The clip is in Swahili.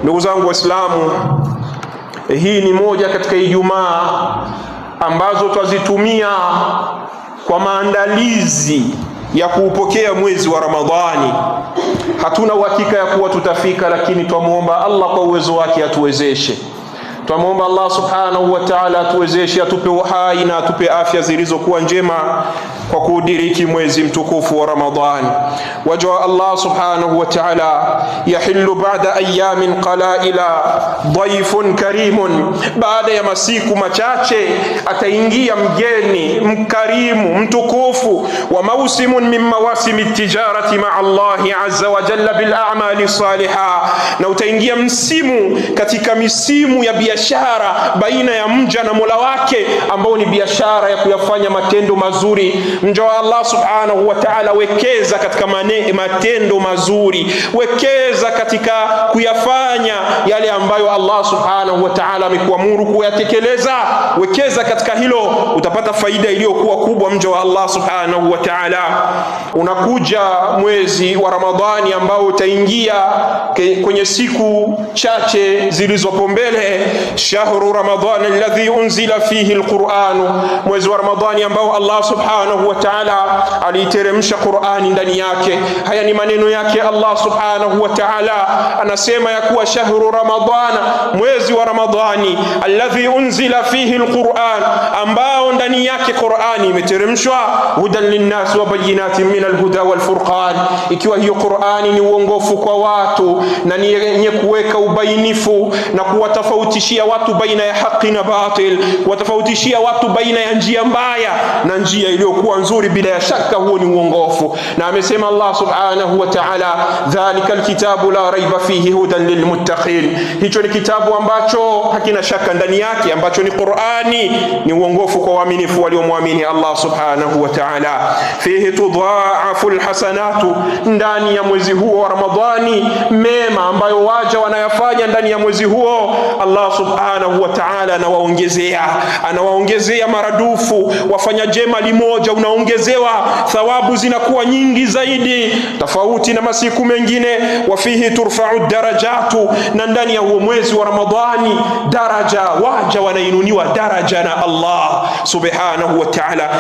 Ndugu zangu Waislamu, hii ni moja katika Ijumaa ambazo twazitumia kwa maandalizi ya kuupokea mwezi wa Ramadhani. Hatuna uhakika ya kuwa tutafika, lakini twamuomba Allah kwa uwezo wake atuwezeshe. Twamuomba Allah subhanahu wa ta'ala atuwezeshe, atupe uhai na atupe afya zilizokuwa njema kwa kudiriki mwezi mtukufu wa Ramadhani. Wajua Allah subhanahu wa ta'ala yahillu ba'da ayamin qalaila dhaifun karimun, baada ya masiku machache ataingia mgeni mkarimu mtukufu wa mausimun min mawasimi tijarati ma'a Allah azza wa jalla bil a'mali salihah, na utaingia msimu katika misimu ya biashara baina ya mja na Mola wake, ambao ni biashara ya kuyafanya matendo mazuri. Mja wa Allah subhanahu wa ta'ala, wekeza katika matendo mazuri, wekeza katika kuyafanya yale ambayo Allah subhanahu wa ta'ala amekuamuru kuyatekeleza. Wekeza katika hilo, utapata faida iliyokuwa kubwa. Mja wa Allah subhanahu wa ta'ala, unakuja mwezi wa Ramadhani ambao utaingia kwenye siku chache zilizopo mbele. Shahru Ramadhani alladhi unzila fihi alquran, mwezi wa Ramadhani ambao Allah subhanahu wa ta'ala aliteremsha Qur'ani ndani yake. Haya ni maneno yake Allah subhanahu wa ta'ala, anasema ya kuwa shahru Ramadhana, mwezi wa Ramadhani, alladhi unzila fihi alquran, ambao ndani yake Qur'ani imeteremshwa, hudan linnas wa bayinatin min alhuda walfurqan, ikiwa hiyo Qur'ani ni uongofu kwa watu na ni yenye kuweka ubainifu na kuwatofautishia watu baina ya haki na batil, kuwatofautishia watu baina ya njia mbaya na njia iliyokuwa nzuri. Bila ya shaka huo ni uongofu. Na amesema Allah subhanahu wa ta'ala, dhalika alkitabu la raiba fihi hudan lilmuttaqin, hicho ni kitabu ambacho hakina shaka ndani yake, ambacho ni Qur'ani, ni uongofu kwa waaminifu waliomwamini Allah subhanahu wa ta'ala. Fihi tudha'afu alhasanatu, ndani ya mwezi huo wa Ramadhani mema ambayo waja wanayafanya ndani ya mwezi huo, Allah subhanahu wa ta'ala anawaongezea maradufu. Wafanya jema limoja unaongezewa thawabu, zinakuwa nyingi zaidi, tofauti na masiku mengine. Wafihi turfa'u darajatu, na ndani ya huo mwezi wa Ramadhani daraja, waja wanainuniwa daraja na Allah subhanahu wa ta'ala.